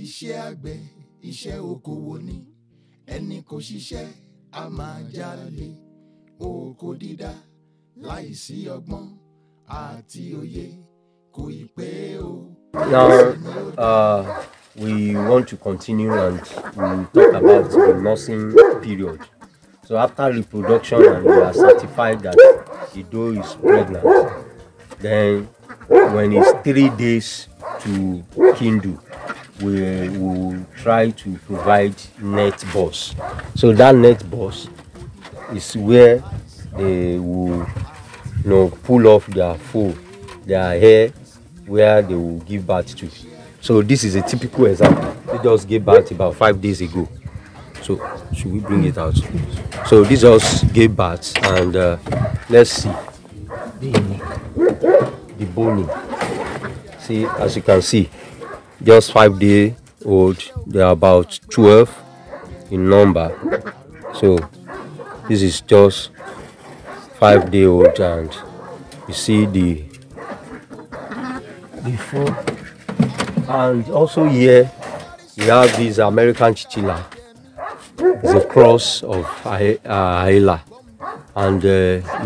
Iṣẹ́ àgbẹ̀, iṣẹ́ okòwò ni, ẹni kò ṣiṣẹ́ a máa jalè. Oko dídá láìsí ọgbọ́n àti òye kò ì pé o. Now, we want to continue and we'll talk about the nursing period. So after reproduction and we are certified that the doe is pregnant, then when it's 3 days to kindle, we will try to provide net boss. So that net boss is where they will, pull off their foal, their hair, where they will give birth to. So this is a typical example. They just gave birth about 5 days ago. So should we bring it out? So this just gave birth, and let's see the bony. See, as you can see, just 5 days old. They are about 12 in number. So this is just 5 days old, and you see the foal. And also here we have this American chinchilla. It's a cross of Haila, and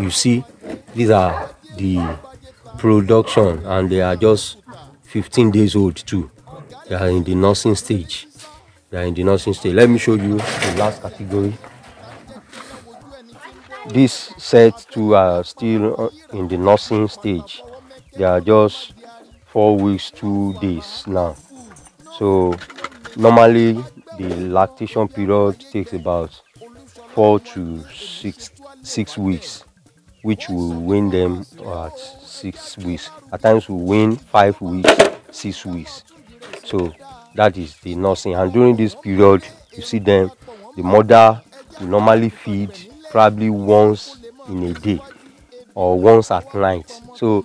you see these are the production, and they are just 15 days old too. They are in the nursing stage. Let me show you the last category. These set two are still in the nursing stage. They are just 4 weeks 2 days now. So normally the lactation period takes about 4 to 6 weeks, which will wean them at 6 weeks. At times we wean 5 weeks, 6 weeks. So that is the nursing. And during this period, you see them, the mother will normally feed probably once in a day or once at night. So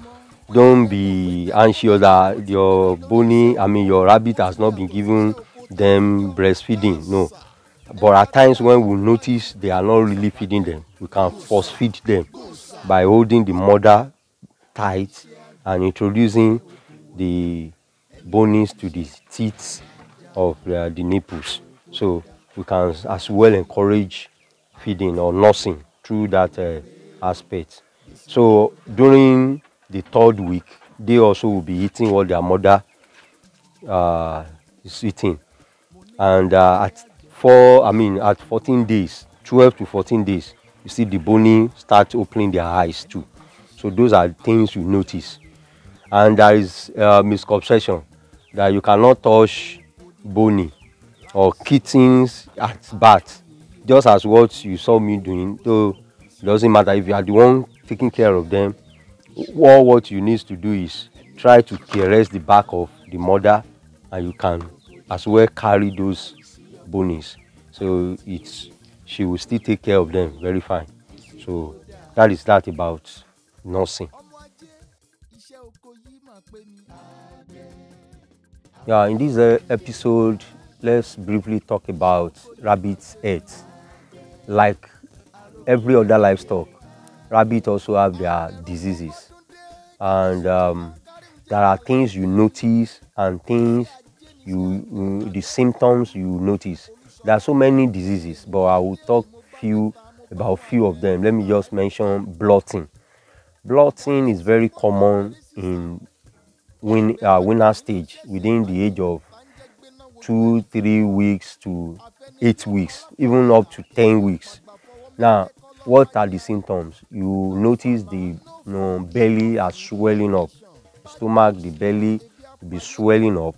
don't be anxious that your rabbit has not been given them breastfeeding. No. But at times when we notice they are not really feeding them, we can force feed them by holding the mother tight and introducing the bonies to the teeth of the nipples. So we can as well encourage feeding or nursing through that aspect. So during the 3rd week, they also will be eating what their mother is eating. And at 14 days, 12 to 14 days, you see the bony start opening their eyes too. So those are things you notice. And there is misconception that you cannot touch bony or kittens at birth, just as what you saw me doing. So it doesn't matter if you are the one taking care of them. What you need to do is try to caress the back of the mother, and you can as well carry those bonies. So she will still take care of them very fine. So that is that about nursing. Yeah, in this episode, let's briefly talk about rabbit's health. Like every other livestock, rabbits also have their diseases, and there are things you notice and things the symptoms you notice. There are so many diseases, but I will talk about few of them. Let me just mention bloating. Bloating is very common in winner stage, within the age of 2-3 weeks to 8 weeks, even up to 10 weeks. Now, what are the symptoms? You notice the belly are swelling up, stomach, the belly will be swelling up,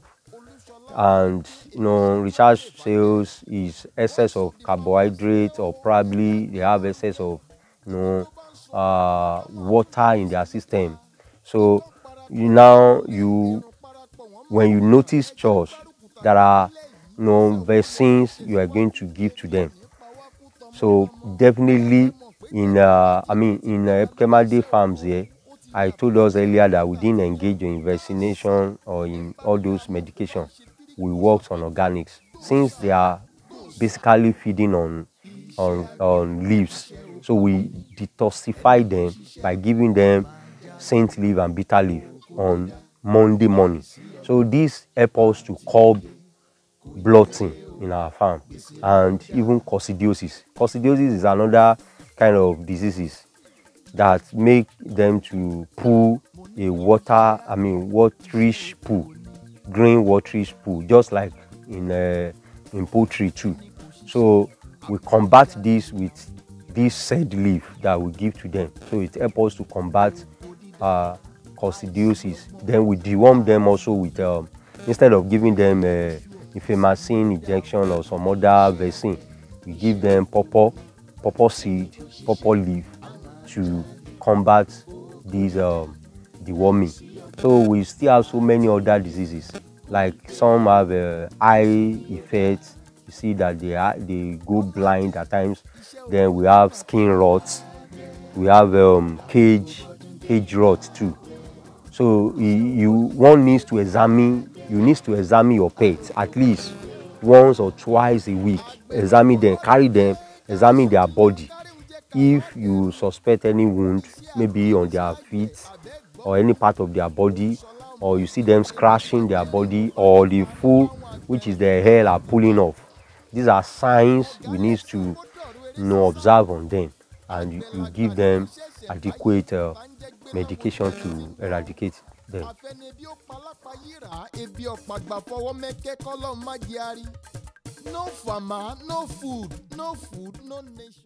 and recharge cells is excess of carbohydrate, or probably they have excess of water in their system. So when you notice chores, there are vaccines you are going to give to them. So definitely in Epkemade farms here, I told us earlier that we didn't engage in vaccination or in all those medications. We worked on organics, since they are basically feeding on leaves. So we detoxify them by giving them scent leaf and bitter leaf on Monday morning. So this helps us to curb blotting in our farm, and even coccidiosis. Coccidiosis is another kind of diseases that make them to poo a waterish poo, green waterish poo, just like in poultry too. So we combat this with this said leaf that we give to them. So it helps us to combat coccidiosis. Then we deworm them also with instead of giving them ifamacin injection or some other vaccine, we give them pawpaw seed, pawpaw leaf to combat these deworming. So we still have so many other diseases, like some have eye effects. You see that they go blind at times. Then we have skin rot. We have cage rot too. So one needs to examine. You need to examine your pets at least once or twice a week. Examine them, carry them, examine their body. If you suspect any wound, maybe on their feet or any part of their body, or you see them scratching their body, or the full, which is their hair, are pulling off, these are signs we need to observe on them, and you give them adequate medication to eradicate them. No farmer, no food, no nation.